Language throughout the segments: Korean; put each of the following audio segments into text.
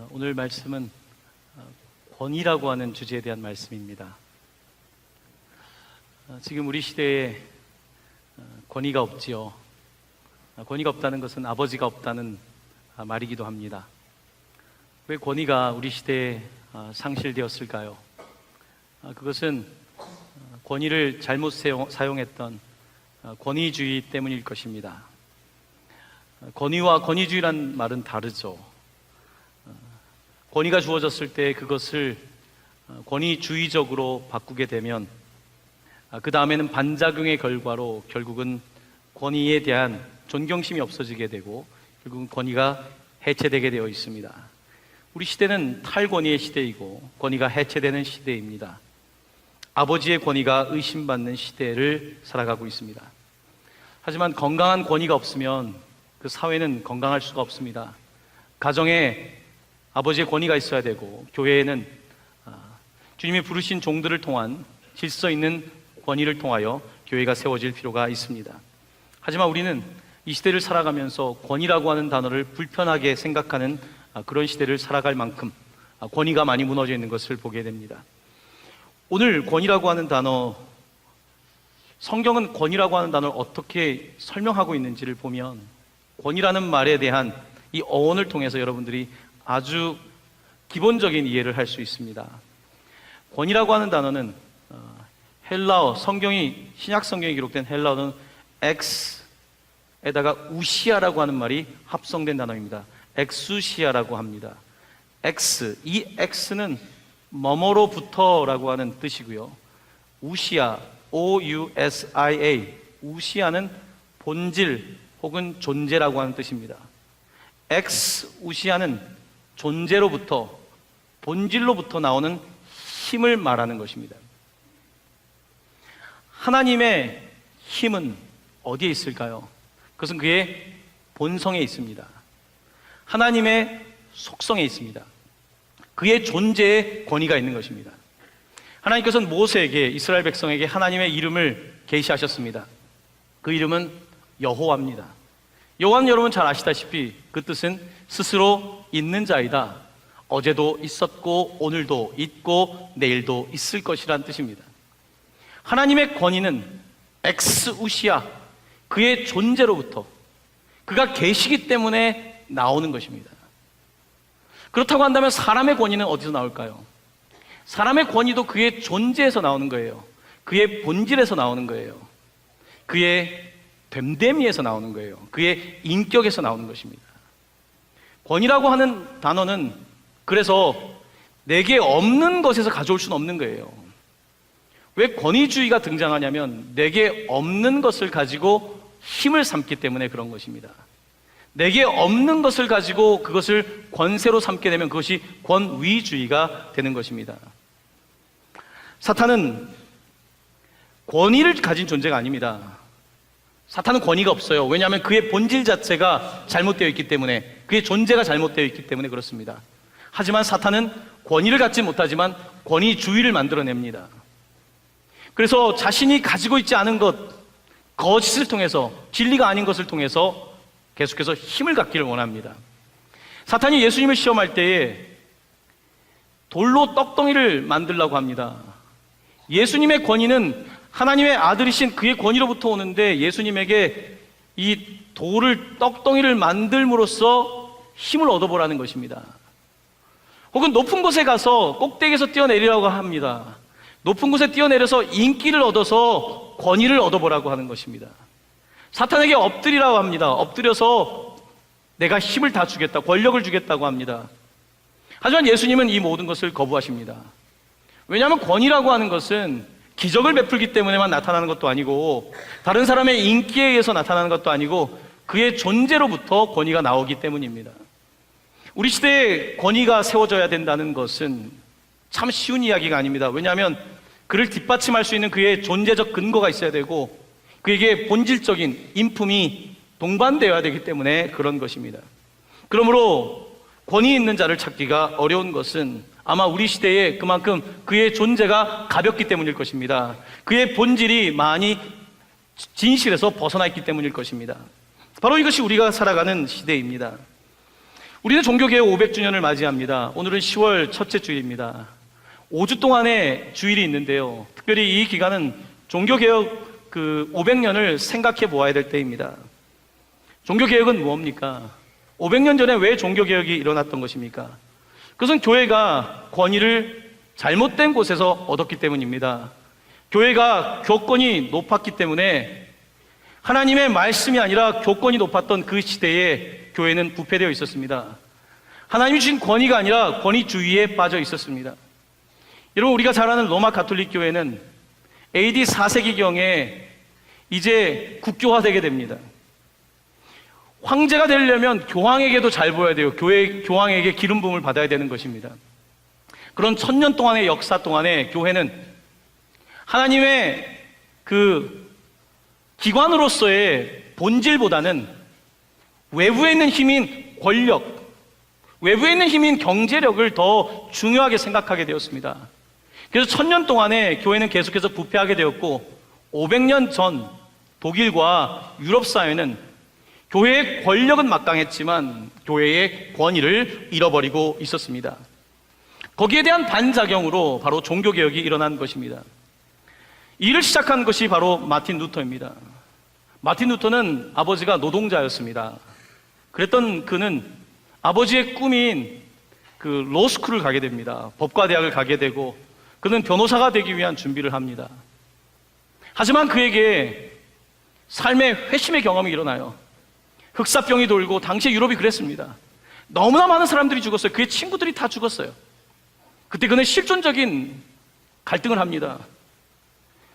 오늘 말씀은 권위라고 하는 주제에 대한 말씀입니다. 지금 우리 시대에 권위가 없지요. 권위가 없다는 것은 아버지가 없다는 말이기도 합니다. 왜 권위가 우리 시대에 상실되었을까요? 그것은 권위를 잘못 사용했던 권위주의 때문일 것입니다. 권위와 권위주의란 말은 다르죠. 권위가 주어졌을 때 그것을 권위주의적으로 바꾸게 되면 그 다음에는 반작용의 결과로 결국은 권위에 대한 존경심이 없어지게 되고 결국은 권위가 해체되게 되어 있습니다. 우리 시대는 탈권위의 시대이고 권위가 해체되는 시대입니다. 아버지의 권위가 의심받는 시대를 살아가고 있습니다. 하지만 건강한 권위가 없으면 그 사회는 건강할 수가 없습니다. 가정에 아버지의 권위가 있어야 되고 교회에는 주님이 부르신 종들을 통한 질서 있는 권위를 통하여 교회가 세워질 필요가 있습니다. 하지만 우리는 이 시대를 살아가면서 권위라고 하는 단어를 불편하게 생각하는 그런 시대를 살아갈 만큼 권위가 많이 무너져 있는 것을 보게 됩니다. 오늘 권위라고 하는 단어, 성경은 권위라고 하는 단어를 어떻게 설명하고 있는지를 보면 권위라는 말에 대한 이 어원을 통해서 여러분들이 아주 기본적인 이해를 할 수 있습니다. 권위라고 하는 단어는 헬라어, 신약 성경에 기록된 헬라어는 엑스에다가 우시아라고 하는 말이 합성된 단어입니다. 엑수시아라고 합니다. 이 엑스는 뭐뭐로부터라고 하는 뜻이고요. 우시아, O-U-S-I-A, 우시아는 본질 혹은 존재라고 하는 뜻입니다. 우시아는 존재로부터, 본질로부터 나오는 힘을 말하는 것입니다. 하나님의 힘은 어디에 있을까요? 그것은 그의 본성에 있습니다. 하나님의 속성에 있습니다. 그의 존재에 권위가 있는 것입니다. 하나님께서는 모세에게, 이스라엘 백성에게 하나님의 이름을 계시하셨습니다. 그 이름은 여호와입니다. 여호와는 여러분 잘 아시다시피 그 뜻은 스스로 있는 자이다. 어제도 있었고 오늘도 있고 내일도 있을 것이란 뜻입니다. 하나님의 권위는 엑스우시아, 그의 존재로부터, 그가 계시기 때문에 나오는 것입니다. 그렇다고 한다면 사람의 권위는 어디서 나올까요? 사람의 권위도 그의 존재에서 나오는 거예요. 그의 본질에서 나오는 거예요. 그의 됨됨이에서 나오는 거예요. 그의 인격에서 나오는 것입니다. 권위라고 하는 단어는 그래서 내게 없는 것에서 가져올 수는 없는 거예요. 왜 권위주의가 등장하냐면 내게 없는 것을 가지고 힘을 삼기 때문에 그런 것입니다. 내게 없는 것을 가지고 그것을 권세로 삼게 되면 그것이 권위주의가 되는 것입니다. 사탄은 권위를 가진 존재가 아닙니다. 사탄은 권위가 없어요. 왜냐하면 그의 본질 자체가 잘못되어 있기 때문에, 그의 존재가 잘못되어 있기 때문에 그렇습니다. 하지만 사탄은 권위를 갖지 못하지만 권위주의를 만들어냅니다. 그래서 자신이 가지고 있지 않은 것, 거짓을 통해서, 진리가 아닌 것을 통해서 계속해서 힘을 갖기를 원합니다. 사탄이 예수님을 시험할 때에 돌로 떡덩이를 만들려고 합니다. 예수님의 권위는 하나님의 아들이신 그의 권위로부터 오는데 예수님에게 이 돌을, 떡덩이를 만들므로써 힘을 얻어보라는 것입니다. 혹은 높은 곳에 가서 꼭대기에서 뛰어내리라고 합니다. 높은 곳에 뛰어내려서 인기를 얻어서 권위를 얻어보라고 하는 것입니다. 사탄에게 엎드리라고 합니다. 엎드려서 내가 힘을 다 주겠다, 권력을 주겠다고 합니다. 하지만 예수님은 이 모든 것을 거부하십니다. 왜냐하면 권위라고 하는 것은 기적을 베풀기 때문에만 나타나는 것도 아니고 다른 사람의 인기에 의해서 나타나는 것도 아니고 그의 존재로부터 권위가 나오기 때문입니다. 우리 시대에 권위가 세워져야 된다는 것은 참 쉬운 이야기가 아닙니다. 왜냐하면 그를 뒷받침할 수 있는 그의 존재적 근거가 있어야 되고 그에게 본질적인 인품이 동반되어야 되기 때문에 그런 것입니다. 그러므로 권위 있는 자를 찾기가 어려운 것은 아마 우리 시대에 그만큼 그의 존재가 가볍기 때문일 것입니다. 그의 본질이 많이 진실에서 벗어나 있기 때문일 것입니다. 바로 이것이 우리가 살아가는 시대입니다. 우리는 종교개혁 500주년을 맞이합니다. 오늘은 10월 첫째 주일입니다. 5주 동안의 주일이 있는데요. 특별히 이 기간은 종교개혁 500년을 생각해 보아야 될 때입니다. 종교개혁은 뭡니까? 500년 전에 왜 종교개혁이 일어났던 것입니까? 그것은 교회가 권위를 잘못된 곳에서 얻었기 때문입니다. 교회가 교권이 높았기 때문에 하나님의 말씀이 아니라 교권이 높았던 그 시대에 교회는 부패되어 있었습니다. 하나님이 주신 권위가 아니라 권위주의에 빠져 있었습니다. 여러분, 우리가 잘 아는 로마 가톨릭 교회는 AD 4세기경에 이제 국교화되게 됩니다. 황제가 되려면 교황에게도 잘 보여야 돼요. 교황에게 기름 부음을 받아야 되는 것입니다. 그런 1000년 동안의 역사 동안에 교회는 하나님의 기관으로서의 본질보다는 외부에 있는 힘인 권력, 외부에 있는 힘인 경제력을 더 중요하게 생각하게 되었습니다. 그래서 1000년 동안에 교회는 계속해서 부패하게 되었고, 500년 전 독일과 유럽 사회는 교회의 권력은 막강했지만 교회의 권위를 잃어버리고 있었습니다. 거기에 대한 반작용으로 바로 종교개혁이 일어난 것입니다. 이 일을 시작한 것이 바로 마틴 루터입니다. 마틴 루터는 아버지가 노동자였습니다. 그랬던 그는 아버지의 꿈인 로스쿨을 가게 됩니다. 법과대학을 가게 되고 그는 변호사가 되기 위한 준비를 합니다. 하지만 그에게 삶의 회심의 경험이 일어나요. 흑사병이 돌고, 당시에 유럽이 그랬습니다. 너무나 많은 사람들이 죽었어요. 그의 친구들이 다 죽었어요. 그때 그는 실존적인 갈등을 합니다.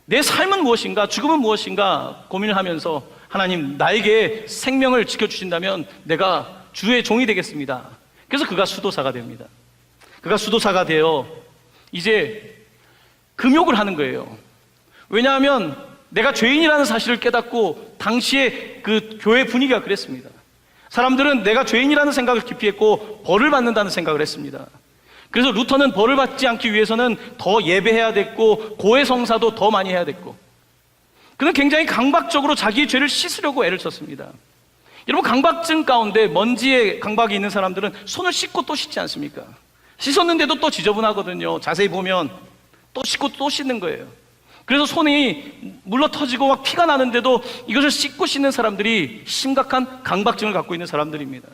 내 삶은 무엇인가, 죽음은 무엇인가 고민을 하면서, 하나님, 나에게 생명을 지켜주신다면 내가 주의 종이 되겠습니다. 그래서 그가 수도사가 됩니다. 그가 수도사가 되어 이제 금욕을 하는 거예요. 왜냐하면 내가 죄인이라는 사실을 깨닫고, 당시에 그 교회 분위기가 그랬습니다. 사람들은 내가 죄인이라는 생각을 깊이 했고 벌을 받는다는 생각을 했습니다. 그래서 루터는 벌을 받지 않기 위해서는 더 예배해야 됐고, 고해성사도 더 많이 해야 됐고, 그는 굉장히 강박적으로 자기의 죄를 씻으려고 애를 썼습니다. 여러분, 강박증 가운데 먼지에 강박이 있는 사람들은 손을 씻고 또 씻지 않습니까? 씻었는데도 또 지저분하거든요. 자세히 보면 또 씻고 또 씻는 거예요. 그래서 손이 물러 터지고 막 피가 나는데도 이것을 씻고 씻는 사람들이 심각한 강박증을 갖고 있는 사람들입니다.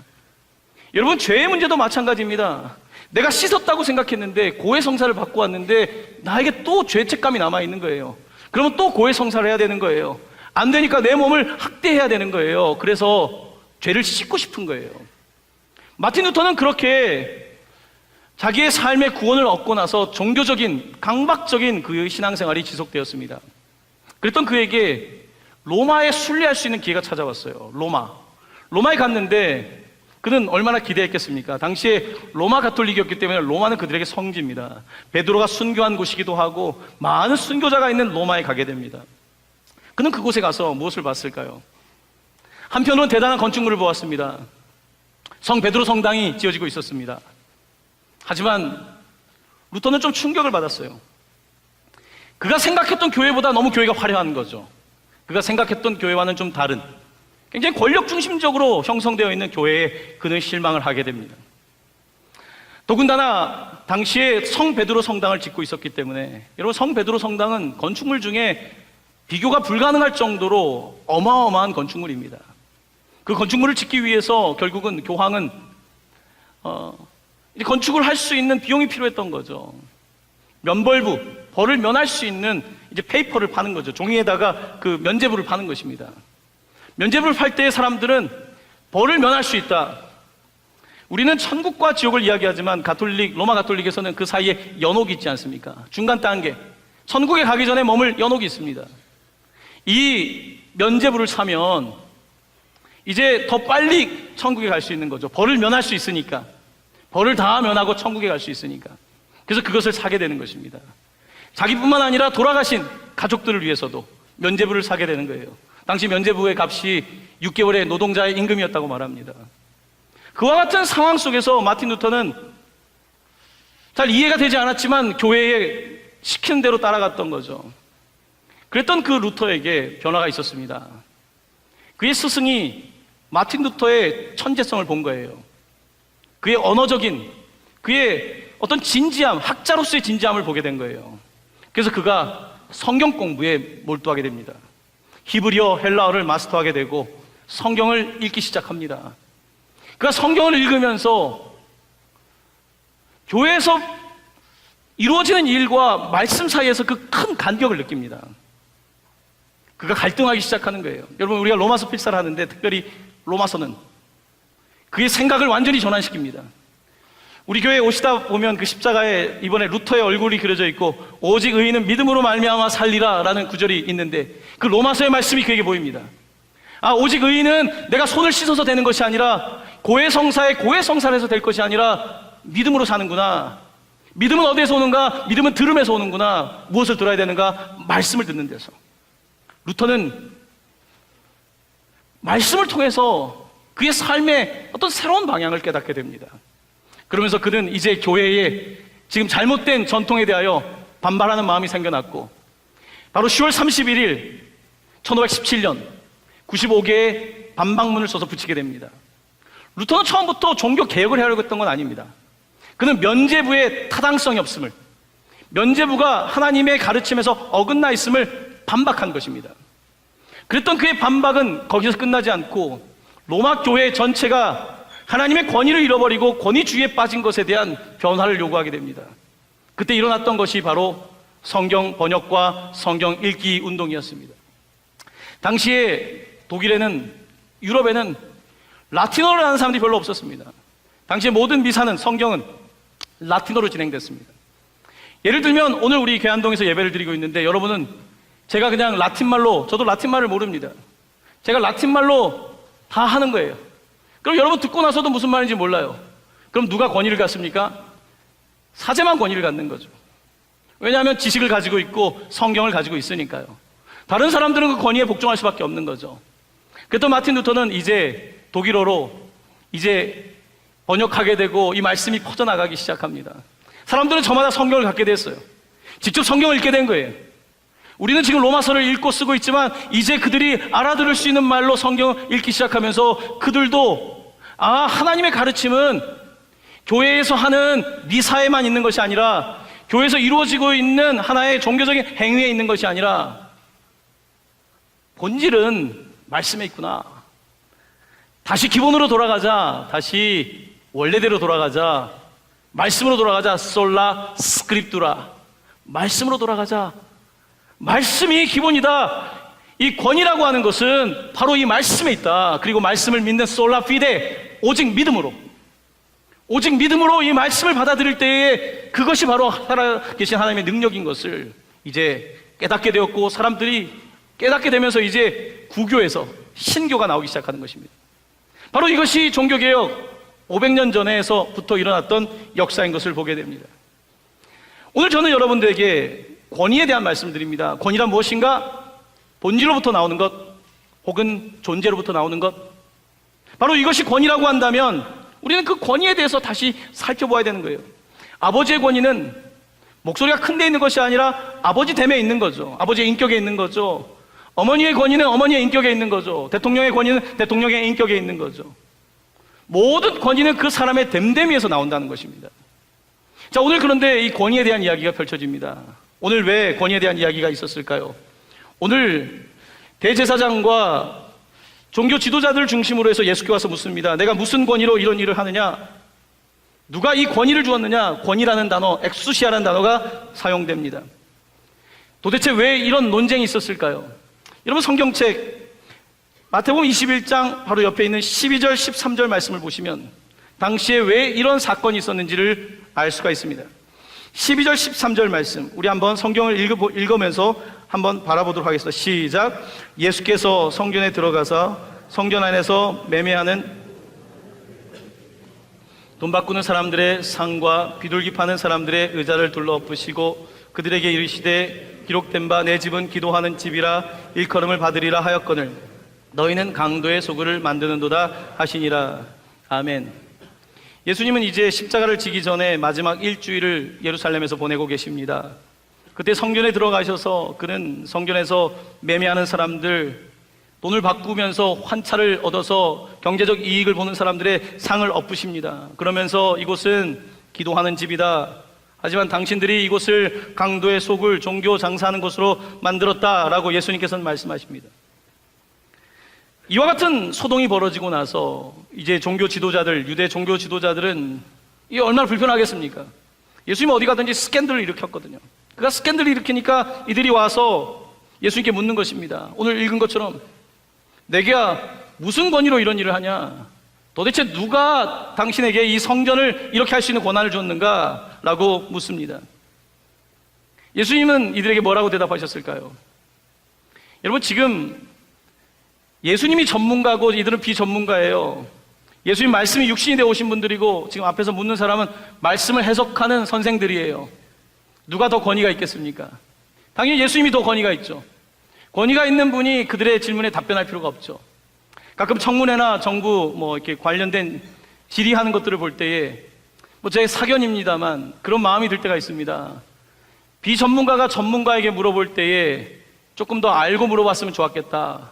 여러분, 죄의 문제도 마찬가지입니다. 내가 씻었다고 생각했는데 고해성사를 받고 왔는데 나에게 또 죄책감이 남아있는 거예요. 그러면 또 고해성사를 해야 되는 거예요. 안 되니까 내 몸을 학대해야 되는 거예요. 그래서 죄를 씻고 싶은 거예요. 마틴 루터는 그렇게 자기의 삶의 구원을 얻고 나서 종교적인, 강박적인 그 신앙생활이 지속되었습니다. 그랬던 그에게 로마에 순례할 수 있는 기회가 찾아왔어요. 로마에 갔는데 그는 얼마나 기대했겠습니까? 당시에 로마 가톨릭이었기 때문에 로마는 그들에게 성지입니다. 베드로가 순교한 곳이기도 하고 많은 순교자가 있는 로마에 가게 됩니다. 그는 그곳에 가서 무엇을 봤을까요? 한편으로는 대단한 건축물을 보았습니다. 성 베드로 성당이 지어지고 있었습니다. 하지만 루터는 좀 충격을 받았어요. 그가 생각했던 교회보다 너무 교회가 화려한 거죠. 그가 생각했던 교회와는 좀 다른, 굉장히 권력 중심적으로 형성되어 있는 교회에 그는 실망을 하게 됩니다. 더군다나 당시에 성 베드로 성당을 짓고 있었기 때문에, 여러분, 성 베드로 성당은 건축물 중에 비교가 불가능할 정도로 어마어마한 건축물입니다. 그 건축물을 짓기 위해서 결국은 교황은 건축을 할 수 있는 비용이 필요했던 거죠. 면벌부, 벌을 면할 수 있는 이제 페이퍼를 파는 거죠. 종이에다가 그 면죄부를 파는 것입니다. 면죄부를 팔 때 사람들은 벌을 면할 수 있다. 우리는 천국과 지옥을 이야기하지만 로마 가톨릭에서는 그 사이에 연옥이 있지 않습니까? 중간 단계, 천국에 가기 전에 머물 연옥이 있습니다. 이 면죄부를 사면 이제 더 빨리 천국에 갈 수 있는 거죠. 벌을 면할 수 있으니까, 벌을 다 면하고 천국에 갈 수 있으니까. 그래서 그것을 사게 되는 것입니다. 자기뿐만 아니라 돌아가신 가족들을 위해서도 면죄부를 사게 되는 거예요. 당시 면죄부의 값이 6개월의 노동자의 임금이었다고 말합니다. 그와 같은 상황 속에서 마틴 루터는 잘 이해가 되지 않았지만 교회에 시키는 대로 따라갔던 거죠. 그랬던 그 루터에게 변화가 있었습니다. 그의 스승이 마틴 루터의 천재성을 본 거예요. 그의 언어적인, 그의 어떤 진지함, 학자로서의 진지함을 보게 된 거예요. 그래서 그가 성경 공부에 몰두하게 됩니다. 히브리어, 헬라어를 마스터하게 되고 성경을 읽기 시작합니다. 그가 성경을 읽으면서 교회에서 이루어지는 일과 말씀 사이에서 그 큰 간격을 느낍니다. 그가 갈등하기 시작하는 거예요. 여러분, 우리가 로마서 필사를 하는데 특별히 로마서는 그의 생각을 완전히 전환시킵니다. 우리 교회에 오시다 보면 그 십자가에 이번에 루터의 얼굴이 그려져 있고 오직 의인은 믿음으로 말미암아 살리라 라는 구절이 있는데 그 로마서의 말씀이 그에게 보입니다. 오직 의인은 내가 손을 씻어서 되는 것이 아니라 고해성사에 고해성사를 해서 될 것이 아니라 믿음으로 사는구나. 믿음은 어디에서 오는가? 믿음은 들음에서 오는구나. 무엇을 들어야 되는가? 말씀을 듣는 데서. 루터는 말씀을 통해서 그의 삶의 어떤 새로운 방향을 깨닫게 됩니다. 그러면서 그는 이제 교회에 지금 잘못된 전통에 대하여 반발하는 마음이 생겨났고, 바로 10월 31일 1517년 95개의 반박문을 써서 붙이게 됩니다. 루터는 처음부터 종교 개혁을 하려고 했던 건 아닙니다. 그는 면죄부의 타당성이 없음을, 면죄부가 하나님의 가르침에서 어긋나 있음을 반박한 것입니다. 그랬던 그의 반박은 거기서 끝나지 않고 로마 교회 전체가 하나님의 권위를 잃어버리고 권위주의에 빠진 것에 대한 변화를 요구하게 됩니다. 그때 일어났던 것이 바로 성경 번역과 성경 읽기 운동이었습니다. 당시에 독일에는, 유럽에는 라틴어를 하는 사람들이 별로 없었습니다. 당시에 모든 미사는, 성경은 라틴어로 진행됐습니다. 예를 들면 오늘 우리 계안동에서 예배를 드리고 있는데 여러분은 제가 그냥 라틴말로, 저도 라틴말을 모릅니다. 제가 라틴말로 다 하는 거예요. 그럼 여러분 듣고 나서도 무슨 말인지 몰라요. 그럼 누가 권위를 갖습니까? 사제만 권위를 갖는 거죠. 왜냐하면 지식을 가지고 있고 성경을 가지고 있으니까요. 다른 사람들은 그 권위에 복종할 수밖에 없는 거죠. 그랬던 마틴 루터는 이제 독일어로 이제 번역하게 되고 이 말씀이 퍼져나가기 시작합니다. 사람들은 저마다 성경을 갖게 됐어요. 직접 성경을 읽게 된 거예요. 우리는 지금 로마서를 읽고 쓰고 있지만 이제 그들이 알아들을 수 있는 말로 성경을 읽기 시작하면서 그들도 하나님의 가르침은 교회에서 하는 미사에만 있는 것이 아니라 교회에서 이루어지고 있는 하나의 종교적인 행위에 있는 것이 아니라 본질은 말씀에 있구나. 다시 기본으로 돌아가자. 다시 원래대로 돌아가자. 말씀으로 돌아가자. 솔라 스크립투라. 말씀으로 돌아가자. 말씀이 기본이다. 이 권위라고 하는 것은 바로 이 말씀에 있다. 그리고 말씀을 믿는 솔라 피데, 오직 믿음으로, 오직 믿음으로 이 말씀을 받아들일 때에 그것이 바로 살아계신 하나님의 능력인 것을 이제 깨닫게 되었고, 사람들이 깨닫게 되면서 이제 구교에서 신교가 나오기 시작하는 것입니다. 바로 이것이 종교개혁 500년 전에서부터 일어났던 역사인 것을 보게 됩니다. 오늘 저는 여러분들에게 권위에 대한 말씀을 드립니다. 권위란 무엇인가? 본질로부터 나오는 것, 혹은 존재로부터 나오는 것. 바로 이것이 권위라고 한다면 우리는 그 권위에 대해서 다시 살펴봐야 되는 거예요. 아버지의 권위는 목소리가 큰 데 있는 것이 아니라 아버지 됨에 있는 거죠. 아버지의 인격에 있는 거죠. 어머니의 권위는 어머니의 인격에 있는 거죠. 대통령의 권위는 대통령의 인격에 있는 거죠. 모든 권위는 그 사람의 됨됨이에서 나온다는 것입니다. 자, 오늘 그런데 이 권위에 대한 이야기가 펼쳐집니다. 오늘 왜 권위에 대한 이야기가 있었을까요? 오늘 대제사장과 종교 지도자들 중심으로 해서 예수께 와서 묻습니다. 내가 무슨 권위로 이런 일을 하느냐? 누가 이 권위를 주었느냐? 권위라는 단어, 엑수시아라는 단어가 사용됩니다. 도대체 왜 이런 논쟁이 있었을까요? 여러분, 성경책 마태복음 21장 바로 옆에 있는 12절 13절 말씀을 보시면 당시에 왜 이런 사건이 있었는지를 알 수가 있습니다. 12절 13절 말씀, 우리 한번 성경을 읽으면서 한번 바라보도록 하겠습니다. 시작. 예수께서 성전에 들어가서 성전 안에서 매매하는, 돈 바꾸는 사람들의 상과 비둘기 파는 사람들의 의자를 둘러엎으시고 그들에게 이르시되 기록된 바 내 집은 기도하는 집이라 일컬음을 받으리라 하였거늘 너희는 강도의 소굴을 만드는도다 하시니라. 아멘. 예수님은 이제 십자가를 지기 전에 마지막 일주일을 예루살렘에서 보내고 계십니다. 그때 성전에 들어가셔서 그는 성전에서 매매하는 사람들, 돈을 바꾸면서 환차를 얻어서 경제적 이익을 보는 사람들의 상을 엎으십니다. 그러면서 이곳은 기도하는 집이다. 하지만 당신들이 이곳을 강도의 속을 종교 장사하는 곳으로 만들었다라고 예수님께서는 말씀하십니다. 이와 같은 소동이 벌어지고 나서 이제 종교 지도자들, 유대 종교 지도자들은 이게 얼마나 불편하겠습니까? 예수님이 어디 가든지 스캔들을 일으켰거든요. 그가 스캔들을 일으키니까 이들이 와서 예수님께 묻는 것입니다. 오늘 읽은 것처럼 내가 무슨 권위로 이런 일을 하냐? 도대체 누가 당신에게 이 성전을 이렇게 할 수 있는 권한을 줬는가? 라고 묻습니다. 예수님은 이들에게 뭐라고 대답하셨을까요? 여러분, 지금 예수님이 전문가고 이들은 비전문가예요. 예수님 말씀이 육신이 되어 오신 분들이고 지금 앞에서 묻는 사람은 말씀을 해석하는 선생들이에요. 누가 더 권위가 있겠습니까? 당연히 예수님이 더 권위가 있죠. 권위가 있는 분이 그들의 질문에 답변할 필요가 없죠. 가끔 청문회나 정부 이렇게 관련된 질의하는 것들을 볼 때에 제 사견입니다만 그런 마음이 들 때가 있습니다. 비전문가가 전문가에게 물어볼 때에 조금 더 알고 물어봤으면 좋았겠다.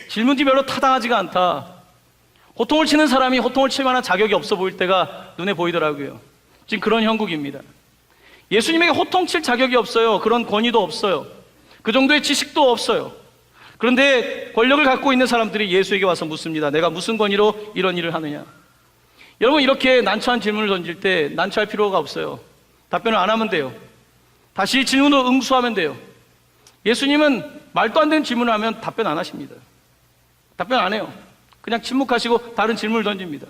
질문이 별로 타당하지가 않다. 호통을 치는 사람이 호통을 칠 만한 자격이 없어 보일 때가 눈에 보이더라고요. 지금 그런 형국입니다. 예수님에게 호통 칠 자격이 없어요. 그런 권위도 없어요. 그 정도의 지식도 없어요. 그런데 권력을 갖고 있는 사람들이 예수에게 와서 묻습니다. 내가 무슨 권위로 이런 일을 하느냐? 여러분, 이렇게 난처한 질문을 던질 때 난처할 필요가 없어요. 답변을 안 하면 돼요. 다시 질문으로 응수하면 돼요. 예수님은 말도 안 되는 질문을 하면 답변 안 하십니다. 답변 안 해요. 그냥 침묵하시고 다른 질문을 던집니다.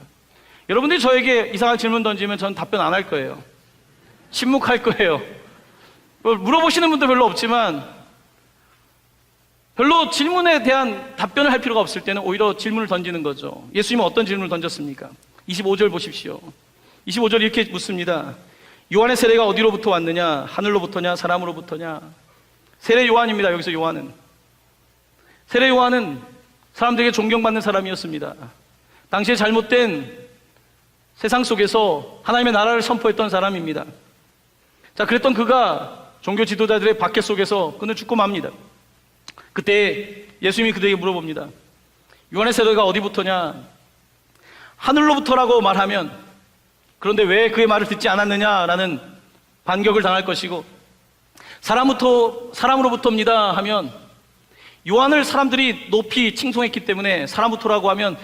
여러분들이 저에게 이상한 질문 던지면 저는 답변 안 할 거예요. 침묵할 거예요. 물어보시는 분도 별로 없지만 별로 질문에 대한 답변을 할 필요가 없을 때는 오히려 질문을 던지는 거죠. 예수님은 어떤 질문을 던졌습니까? 25절 보십시오. 25절 이렇게 묻습니다. 요한의 세례가 어디로부터 왔느냐? 하늘로부터냐? 사람으로부터냐? 세례 요한입니다. 여기서 요한은. 세례 요한은 사람들에게 존경받는 사람이었습니다. 당시에 잘못된 세상 속에서 하나님의 나라를 선포했던 사람입니다. 자, 그랬던 그가 종교 지도자들의 박해 속에서 그는 죽고 맙니다. 그때 예수님이 그들에게 물어봅니다. 요한의 세례가 어디부터냐? 하늘로부터라고 말하면 그런데 왜 그의 말을 듣지 않았느냐라는 반격을 당할 것이고, 사람으로부터입니다 하면 요한을 사람들이 높이 칭송했기 때문에 사람부터라고 하면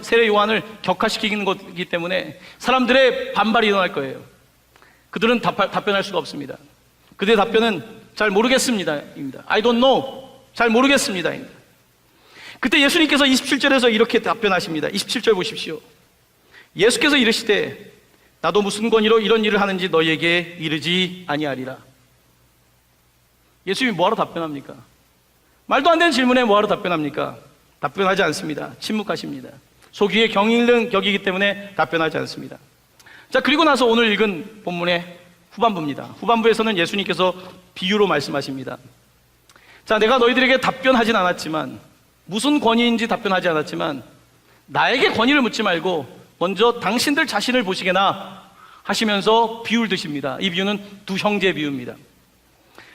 세례 요한을 격화시키는 것이기 때문에 사람들의 반발이 일어날 거예요. 그들은 답변할 수가 없습니다. 그들의 답변은 잘 모르겠습니다 입니다. I don't know. 잘 모르겠습니다 입니다. 그때 예수님께서 27절에서 이렇게 답변하십니다. 27절 보십시오. 예수께서 이르시되 나도 무슨 권위로 이런 일을 하는지 너희에게 이르지 아니하리라. 예수님이 뭐하러 답변합니까? 말도 안 되는 질문에 뭐하러 답변합니까? 답변하지 않습니다. 침묵하십니다. 속위에 경이 있는 격이기 때문에 답변하지 않습니다. 자, 그리고 나서 오늘 읽은 본문의 후반부입니다. 후반부에서는 예수님께서 비유로 말씀하십니다. 자, 내가 너희들에게 답변하진 않았지만, 무슨 권위인지 답변하지 않았지만 나에게 권위를 묻지 말고 먼저 당신들 자신을 보시게나 하시면서 비유를 드십니다. 이 비유는 두 형제의 비유입니다.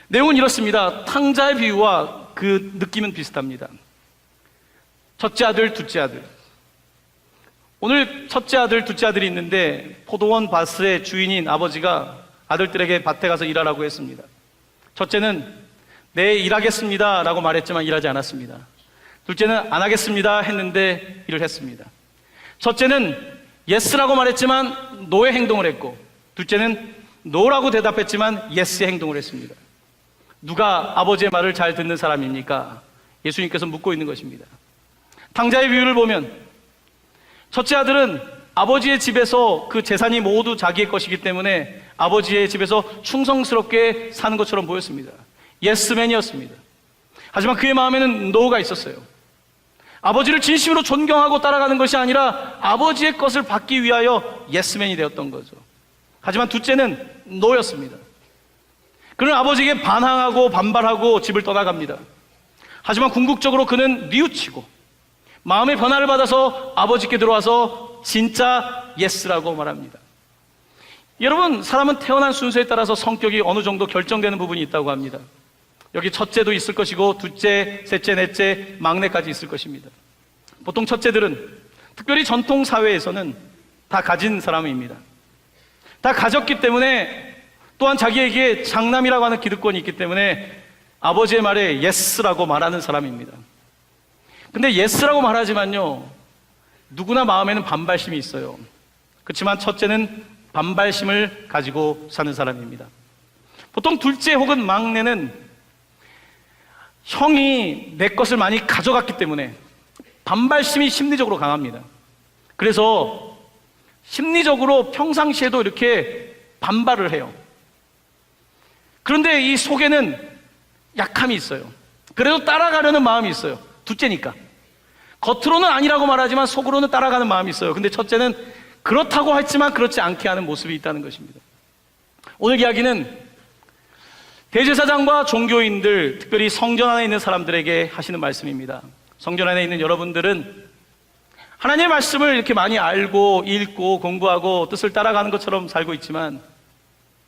내용은 이렇습니다. 탕자의 비유와 그 느낌은 비슷합니다. 첫째 아들, 둘째 아들. 오늘 첫째 아들, 둘째 아들이 있는데 포도원 밭의 주인인 아버지가 아들들에게 밭에 가서 일하라고 했습니다. 첫째는 네, 일하겠습니다 라고 말했지만 일하지 않았습니다. 둘째는 안 하겠습니다 했는데 일을 했습니다. 첫째는 예스라고 말했지만 노의 행동을 했고, 둘째는 노라고 대답했지만 예스의 행동을 했습니다. 누가 아버지의 말을 잘 듣는 사람입니까? 예수님께서 묻고 있는 것입니다. 탕자의 비유를 보면 첫째 아들은 아버지의 집에서 그 재산이 모두 자기의 것이기 때문에 아버지의 집에서 충성스럽게 사는 것처럼 보였습니다. 예스맨이었습니다. 하지만 그의 마음에는 노가 있었어요. 아버지를 진심으로 존경하고 따라가는 것이 아니라 아버지의 것을 받기 위하여 예스맨이 되었던 거죠. 하지만 둘째는 노였습니다. 그는 아버지에게 반항하고 반발하고 집을 떠나갑니다. 하지만 궁극적으로 그는 뉘우치고 마음의 변화를 받아서 아버지께 들어와서 진짜 예스라고 말합니다. 여러분, 사람은 태어난 순서에 따라서 성격이 어느 정도 결정되는 부분이 있다고 합니다. 여기 첫째도 있을 것이고 둘째, 셋째, 넷째, 막내까지 있을 것입니다. 보통 첫째들은 특별히 전통 사회에서는 다 가진 사람입니다. 다 가졌기 때문에 또한 자기에게 장남이라고 하는 기득권이 있기 때문에 아버지의 말에 예스라고 말하는 사람입니다. 근데 예스라고 말하지만요, 누구나 마음에는 반발심이 있어요. 그렇지만 첫째는 반발심을 가지고 사는 사람입니다. 보통 둘째 혹은 막내는 형이 내 것을 많이 가져갔기 때문에 반발심이 심리적으로 강합니다. 그래서 심리적으로 평상시에도 이렇게 반발을 해요. 그런데 이 속에는 약함이 있어요. 그래도 따라가려는 마음이 있어요. 둘째니까. 겉으로는 아니라고 말하지만 속으로는 따라가는 마음이 있어요. 근데 첫째는 그렇다고 했지만 그렇지 않게 하는 모습이 있다는 것입니다. 오늘 이야기는 대제사장과 종교인들, 특별히 성전 안에 있는 사람들에게 하시는 말씀입니다. 성전 안에 있는 여러분들은 하나님의 말씀을 이렇게 많이 알고 읽고 공부하고 뜻을 따라가는 것처럼 살고 있지만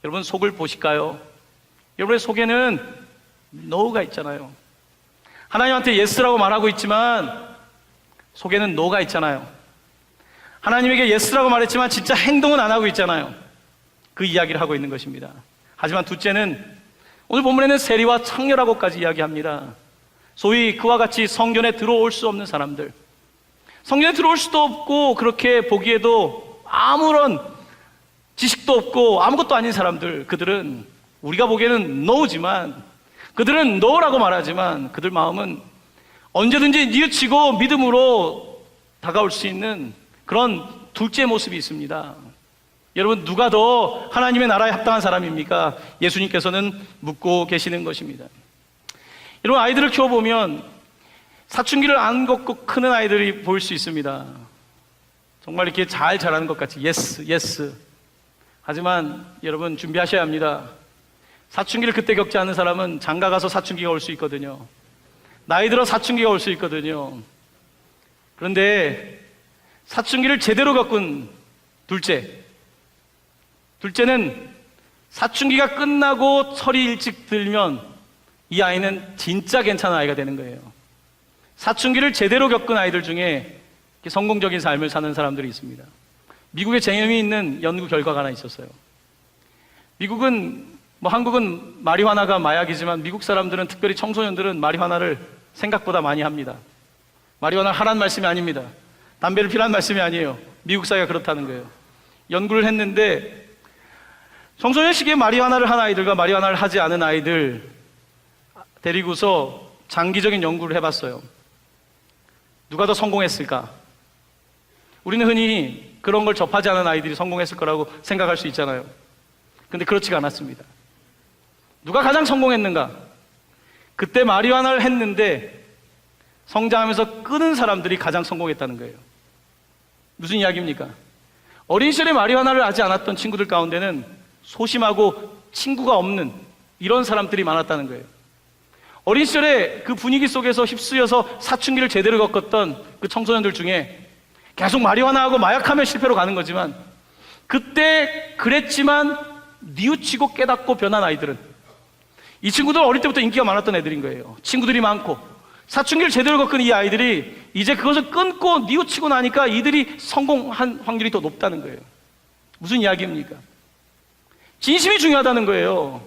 여러분 속을 보실까요? 여러분의 속에는 노가 있잖아요. 하나님한테 예스라고 말하고 있지만 속에는 노가 있잖아요. 하나님에게 예스라고 말했지만 진짜 행동은 안 하고 있잖아요. 그 이야기를 하고 있는 것입니다. 하지만 둘째는 오늘 본문에는 세리와 창녀라고까지 이야기합니다. 소위 그와 같이 성전에 들어올 수 없는 사람들, 성전에 들어올 수도 없고 그렇게 보기에도 아무런 지식도 없고 아무것도 아닌 사람들, 그들은 우리가 보기에는 노지만, 그들은 노라고 말하지만 그들 마음은 언제든지 뉘우치고 믿음으로 다가올 수 있는 그런 둘째 모습이 있습니다. 여러분, 누가 더 하나님의 나라에 합당한 사람입니까? 예수님께서는 묻고 계시는 것입니다. 여러분, 아이들을 키워보면 사춘기를 안 겪고 크는 아이들이 보일 수 있습니다. 정말 이렇게 잘 자라는 것 같이 예스, 예스. 하지만 여러분 준비하셔야 합니다. 사춘기를 그때 겪지 않는 사람은 장가 가서 사춘기가 올 수 있거든요. 나이 들어 사춘기가 올 수 있거든요. 그런데 사춘기를 제대로 겪은 둘째는 사춘기가 끝나고 철이 일찍 들면 이 아이는 진짜 괜찮은 아이가 되는 거예요. 사춘기를 제대로 겪은 아이들 중에 성공적인 삶을 사는 사람들이 있습니다. 미국에 재미있는 연구 결과가 하나 있었어요. 미국은 한국은 마리화나가 마약이지만 미국 사람들은, 특별히 청소년들은 마리화나를 생각보다 많이 합니다. 마리화나를 하라는 말씀이 아닙니다. 담배를 피라는 말씀이 아니에요. 미국 사회가 그렇다는 거예요. 연구를 했는데 청소년 시기에 마리화나를 한 아이들과 마리화나를 하지 않은 아이들 데리고서 장기적인 연구를 해봤어요. 누가 더 성공했을까? 우리는 흔히 그런 걸 접하지 않은 아이들이 성공했을 거라고 생각할 수 있잖아요. 근데 그렇지가 않았습니다. 누가 가장 성공했는가? 그때 마리화나를 했는데 성장하면서 끊은 사람들이 가장 성공했다는 거예요. 무슨 이야기입니까? 어린 시절에 마리화나를 하지 않았던 친구들 가운데는 소심하고 친구가 없는 이런 사람들이 많았다는 거예요. 어린 시절에 그 분위기 속에서 휩쓰여서 사춘기를 제대로 겪었던 그 청소년들 중에 계속 마리화나하고 마약하면 실패로 가는 거지만 그때 그랬지만 뉘우치고 깨닫고 변한 아이들은, 이 친구들은 어릴 때부터 인기가 많았던 애들인 거예요. 친구들이 많고 사춘기를 제대로 겪은 이 아이들이 이제 그것을 끊고 뉘우치고 나니까 이들이 성공한 확률이 더 높다는 거예요. 무슨 이야기입니까? 진심이 중요하다는 거예요.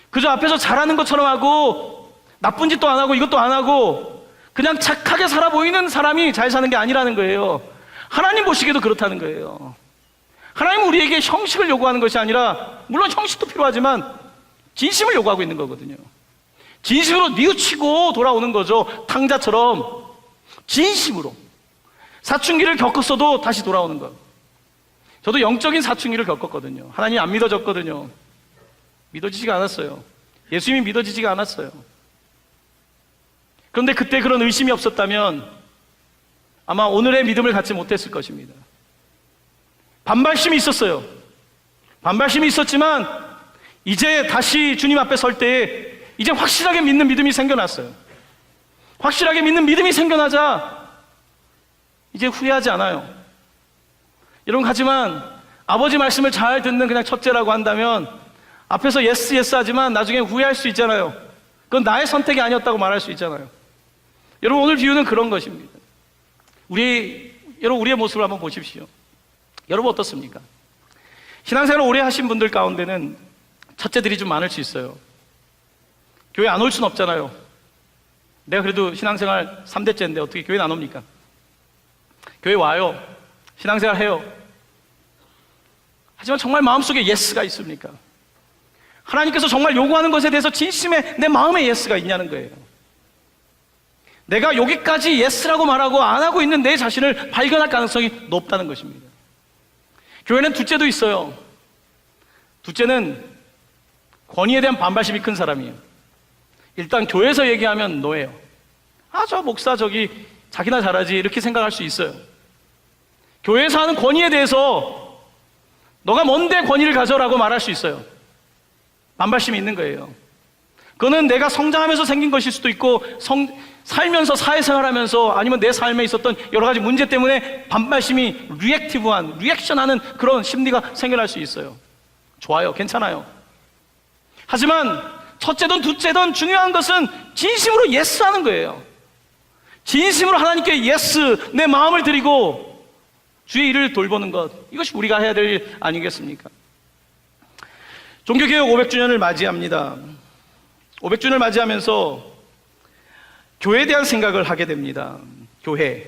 그저 앞에서 잘하는 것처럼 하고 나쁜 짓도 안 하고 이것도 안 하고 그냥 착하게 살아 보이는 사람이 잘 사는 게 아니라는 거예요. 하나님 보시기에도 그렇다는 거예요. 하나님은 우리에게 형식을 요구하는 것이 아니라, 물론 형식도 필요하지만 진심을 요구하고 있는 거거든요. 진심으로 뉘우치고 돌아오는 거죠. 탕자처럼 진심으로 사춘기를 겪었어도 다시 돌아오는 것. 저도 영적인 사춘기를 겪었거든요. 하나님이 안 믿어졌거든요. 믿어지지가 않았어요. 예수님이 믿어지지가 않았어요. 그런데 그때 그런 의심이 없었다면 아마 오늘의 믿음을 갖지 못했을 것입니다. 반발심이 있었어요. 반발심이 있었지만 이제 다시 주님 앞에 설 때에 이제 확실하게 믿는 믿음이 생겨났어요. 확실하게 믿는 믿음이 생겨나자 이제 후회하지 않아요. 여러분, 하지만 아버지 말씀을 잘 듣는 그냥 첫째라고 한다면 앞에서 예스 예스 하지만 나중에 후회할 수 있잖아요. 그건 나의 선택이 아니었다고 말할 수 있잖아요. 여러분, 오늘 비유는 그런 것입니다. 여러분, 우리의 모습을 한번 보십시오. 여러분 어떻습니까? 신앙생활을 오래 하신 분들 가운데는 첫째들이 좀 많을 수 있어요. 교회 안 올 수는 없잖아요. 내가 그래도 신앙생활 3대째인데 어떻게 교회 안 옵니까? 교회 와요. 신앙생활 해요. 하지만 정말 마음속에 예스가 있습니까? 하나님께서 정말 요구하는 것에 대해서 진심의 내 마음에 예스가 있냐는 거예요. 내가 여기까지 예스라고 말하고 안 하고 있는 내 자신을 발견할 가능성이 높다는 것입니다. 교회는 둘째도 있어요. 둘째는 권위에 대한 반발심이 큰 사람이에요. 일단 교회에서 얘기하면 노예요. 저 목사 저기 자기나 잘하지 이렇게 생각할 수 있어요. 교회에서 하는 권위에 대해서 너가 뭔데 권위를 가져라고 말할 수 있어요. 반발심이 있는 거예요. 그거는 내가 성장하면서 생긴 것일 수도 있고 살면서 사회생활하면서 아니면 내 삶에 있었던 여러 가지 문제 때문에 반발심이 리액션하는 그런 심리가 생겨날 수 있어요. 좋아요. 괜찮아요. 하지만 첫째든 둘째든 중요한 것은 진심으로 예스 하는 거예요. 진심으로 하나님께 예스, 내 마음을 드리고 주의 일을 돌보는 것, 이것이 우리가 해야 될 일 아니겠습니까? 종교개혁 500주년을 맞이합니다. 500주년을 맞이하면서 교회에 대한 생각을 하게 됩니다. 교회.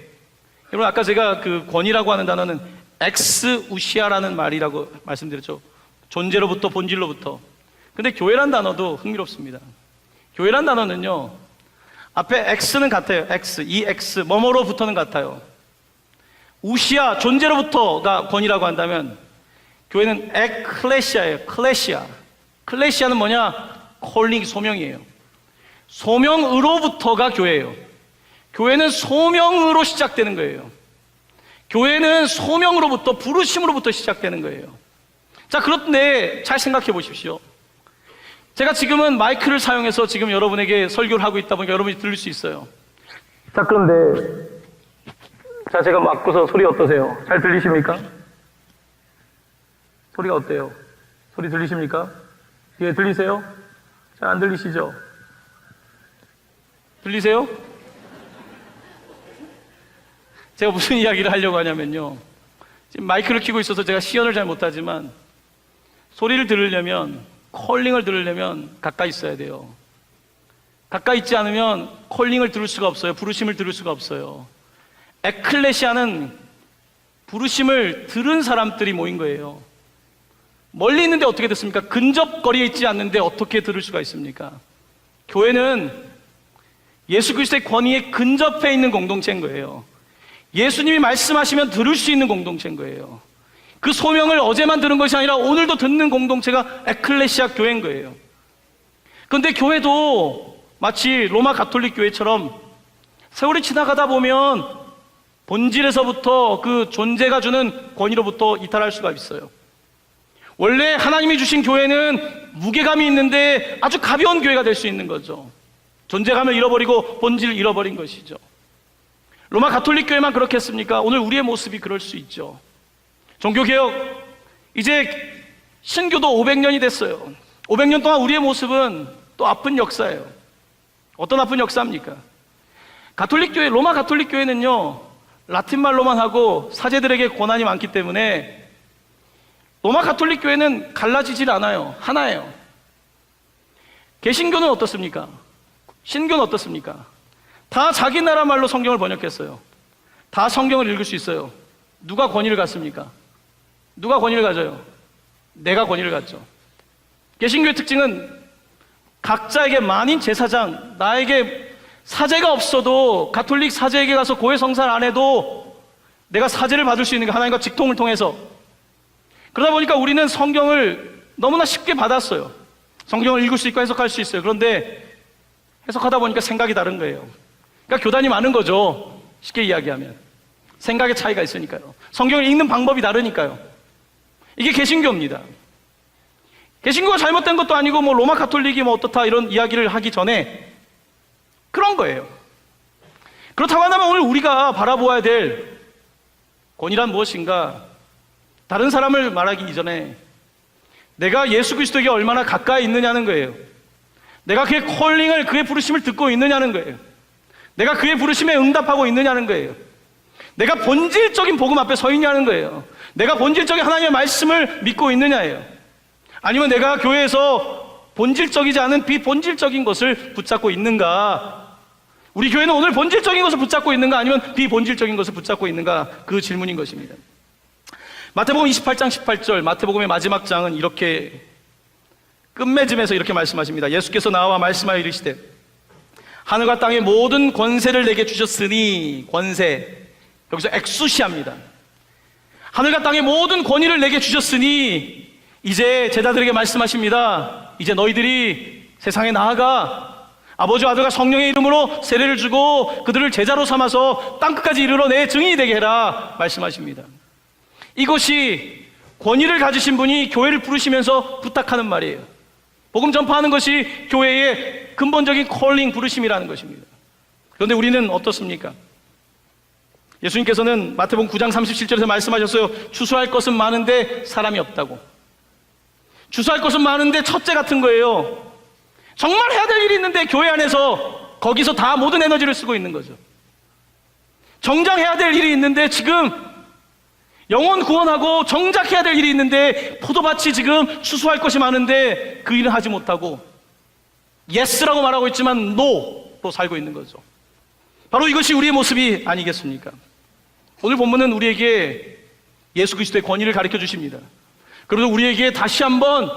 여러분, 아까 제가 그 권위라고 하는 단어는 엑스우시아라는 말이라고 말씀드렸죠. 존재로부터, 본질로부터. 근데 교회란 단어도 흥미롭습니다. 교회란 단어는요, 앞에 X는 같아요. X, EX, 뭐뭐로부터는 같아요. 우시아, 존재로부터가 권위라고 한다면 교회는 에클레시아예요. 클레시아. 클레시아는 뭐냐? 콜링, 소명이에요. 소명으로부터가 교회예요. 교회는 소명으로 시작되는 거예요. 교회는 소명으로부터, 부르심으로부터 시작되는 거예요. 자, 그런데 잘 생각해 보십시오. 제가 지금은 마이크를 사용해서 지금 여러분에게 설교를 하고 있다 보니까 여러분이 들을 수 있어요. 자, 그런데 제가 맡고서 소리 어떠세요? 잘 들리십니까? 소리가 어때요? 소리 들리십니까? 예, 들리세요? 잘 안 들리시죠? 들리세요? 제가 무슨 이야기를 하려고 하냐면요, 지금 마이크를 켜고 있어서 제가 시연을 잘 못하지만 소리를 들으려면, 콜링을 들으려면 가까이 있어야 돼요. 가까이 있지 않으면 콜링을 들을 수가 없어요. 부르심을 들을 수가 없어요. 에클레시아는 부르심을 들은 사람들이 모인 거예요. 멀리 있는데 어떻게 됐습니까? 근접거리에 있지 않는데 어떻게 들을 수가 있습니까? 교회는 예수 그리스도의 권위에 근접해 있는 공동체인 거예요. 예수님이 말씀하시면 들을 수 있는 공동체인 거예요. 그 소명을 어제만 들은 것이 아니라 오늘도 듣는 공동체가 에클레시아 교회인 거예요. 그런데 교회도 마치 로마 가톨릭 교회처럼 세월이 지나가다 보면 본질에서부터 그 존재가 주는 권위로부터 이탈할 수가 있어요. 원래 하나님이 주신 교회는 무게감이 있는데 아주 가벼운 교회가 될 수 있는 거죠. 존재감을 잃어버리고 본질을 잃어버린 것이죠. 로마 가톨릭 교회만 그렇겠습니까? 오늘 우리의 모습이 그럴 수 있죠. 종교개혁, 이제 신교도 500년이 됐어요. 500년 동안 우리의 모습은 또 아픈 역사예요. 어떤 아픈 역사입니까? 가톨릭 교회, 로마 가톨릭 교회는요, 라틴말로만 하고 사제들에게 고난이 많기 때문에 로마 가톨릭 교회는 갈라지질 않아요. 하나예요. 개신교는 어떻습니까? 신교는 어떻습니까? 다 자기 나라 말로 성경을 번역했어요. 다 성경을 읽을 수 있어요. 누가 권위를 갖습니까? 누가 권위를 가져요? 내가 권위를 갖죠. 개신교의 특징은 각자에게 만인 제사장, 나에게 사제가 없어도 가톨릭 사제에게 가서 고해 성사를 안 해도 내가 사제를 받을 수 있는 게 하나님과 직통을 통해서. 그러다 보니까 우리는 성경을 너무나 쉽게 받았어요. 성경을 읽을 수 있고 해석할 수 있어요. 그런데 해석하다 보니까 생각이 다른 거예요. 그러니까 교단이 많은 거죠. 쉽게 이야기하면 생각의 차이가 있으니까요. 성경을 읽는 방법이 다르니까요. 이게 개신교입니다. 개신교가 잘못된 것도 아니고 뭐 로마 가톨릭이 뭐 어떻다 이런 이야기를 하기 전에 그런 거예요. 그렇다고 한다면 오늘 우리가 바라보아야 될 권위란 무엇인가? 다른 사람을 말하기 이전에 내가 예수 그리스도에게 얼마나 가까이 있느냐는 거예요. 내가 그의 콜링을, 그의 부르심을 듣고 있느냐는 거예요. 내가 그의 부르심에 응답하고 있느냐는 거예요. 내가 본질적인 복음 앞에 서 있냐는 거예요. 내가 본질적인 하나님의 말씀을 믿고 있느냐예요. 아니면 내가 교회에서 본질적이지 않은 비본질적인 것을 붙잡고 있는가? 우리 교회는 오늘 본질적인 것을 붙잡고 있는가? 아니면 비본질적인 것을 붙잡고 있는가? 그 질문인 것입니다. 마태복음 28장 18절, 마태복음의 마지막 장은 이렇게 끝맺음에서 이렇게 말씀하십니다. 예수께서 나와 말씀하여 이르시되 하늘과 땅의 모든 권세를 내게 주셨으니, 권세, 여기서 엑수시아입니다. 하늘과 땅의 모든 권위를 내게 주셨으니 이제 제자들에게 말씀하십니다. 이제 너희들이 세상에 나아가 아버지와 아들과 성령의 이름으로 세례를 주고 그들을 제자로 삼아서 땅끝까지 이르러 내 증인이 되게 해라 말씀하십니다. 이것이 권위를 가지신 분이 교회를 부르시면서 부탁하는 말이에요. 복음 전파하는 것이 교회의 근본적인 콜링, 부르심이라는 것입니다. 그런데 우리는 어떻습니까? 예수님께서는 마태복음 9장 37절에서 말씀하셨어요. 추수할 것은 많은데 사람이 없다고. 추수할 것은 많은데 첫째 같은 거예요. 정말 해야 될 일이 있는데 교회 안에서 거기서 다 모든 에너지를 쓰고 있는 거죠. 정작 해야 될 일이 있는데 지금 영혼 구원하고 정작 해야 될 일이 있는데 포도밭이 지금 추수할 것이 많은데 그 일은 하지 못하고 예스라고 말하고 있지만 노로 살고 있는 거죠. 바로 이것이 우리의 모습이 아니겠습니까? 오늘 본문은 우리에게 예수 그리스도의 권위를 가르쳐 주십니다. 그래도 우리에게 다시 한번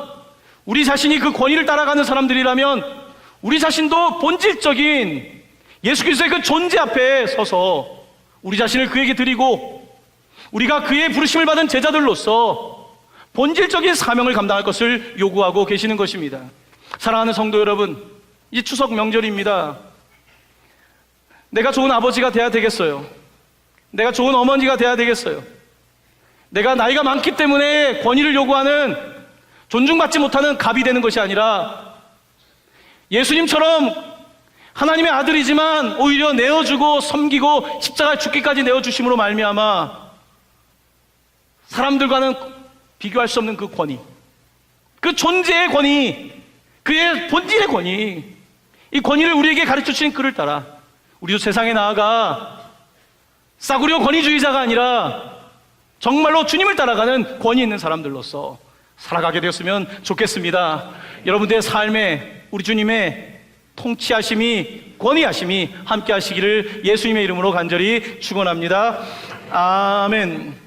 우리 자신이 그 권위를 따라가는 사람들이라면 우리 자신도 본질적인 예수 그리스도의 그 존재 앞에 서서 우리 자신을 그에게 드리고 우리가 그의 부르심을 받은 제자들로서 본질적인 사명을 감당할 것을 요구하고 계시는 것입니다. 사랑하는 성도 여러분, 이제 추석 명절입니다. 내가 좋은 아버지가 돼야 되겠어요? 내가 좋은 어머니가 돼야 되겠어요? 내가 나이가 많기 때문에 권위를 요구하는, 존중받지 못하는 갑이 되는 것이 아니라 예수님처럼 하나님의 아들이지만 오히려 내어주고 섬기고 십자가에 죽기까지 내어주심으로 말미암아 사람들과는 비교할 수 없는 그 권위, 그 존재의 권위, 그의 본질의 권위, 이 권위를 우리에게 가르쳐 주신 그를 따라 우리도 세상에 나아가 싸구려 권위주의자가 아니라 정말로 주님을 따라가는 권위 있는 사람들로서 살아가게 되었으면 좋겠습니다. 여러분들의 삶에 우리 주님의 통치하심이, 권위하심이 함께 하시기를 예수님의 이름으로 간절히 축원합니다. 아멘.